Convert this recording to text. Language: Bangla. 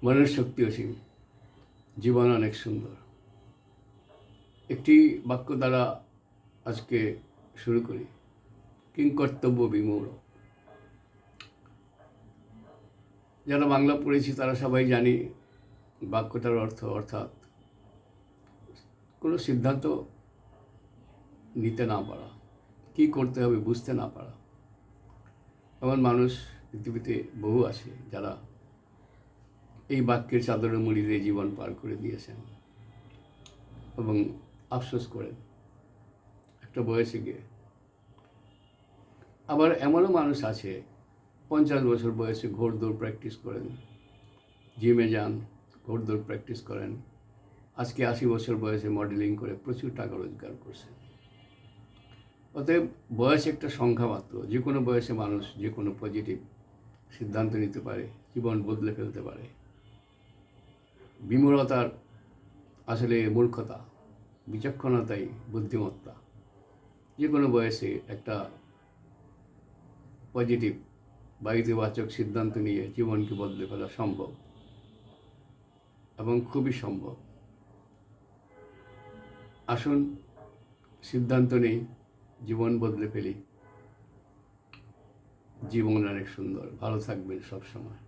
মনের শক্তি অসীম, জীবন অনেক সুন্দর। একটি বাক্য দ্বারা আজকে শুরু করি। কিংকর্তব্য বিমূঢ়। যারা বাংলা পড়েছি তারা সবাই জানি বাক্যটার অর্থ, অর্থাৎ কোনো সিদ্ধান্ত নিতে না পারা, কী করতে হবে বুঝতে না পারা। এমন মানুষ পৃথিবীতে বহু আছে যারা এই বাক্যের চাদরে মুড়ি দিয়ে জীবন পার করে দিয়েছেন এবং আফসোস করেন একটা বয়সে গিয়ে। আবার এমনও মানুষ আছে 50 বছর বয়সে ঘোড়দৌড় প্র্যাকটিস করেন, জিমে যান, ঘোড়দৌড় প্র্যাকটিস করেন, আজকে 80 বছর বয়সে মডেলিং করে প্রচুর টাকা রোজগার করছেন। অতএব বয়স একটা সংখ্যা মাত্র। যে কোনো বয়সে মানুষ যে কোনো পজিটিভ সিদ্ধান্ত নিতে পারে, জীবন বদলে ফেলতে পারে। বিমূঢ়তার আসলে মূর্খতা, বিচক্ষণতাই বুদ্ধিমত্তা। যে কোনো বয়সে একটা পজিটিভ বা ইতিবাচক সিদ্ধান্ত নিয়ে জীবনকে বদলে ফেলা সম্ভব এবং খুবই সম্ভব। আসুন সিদ্ধান্ত নেই, জীবন বদলে ফেলি। জীবন অনেক সুন্দর। ভালো থাকবেন সবসময়।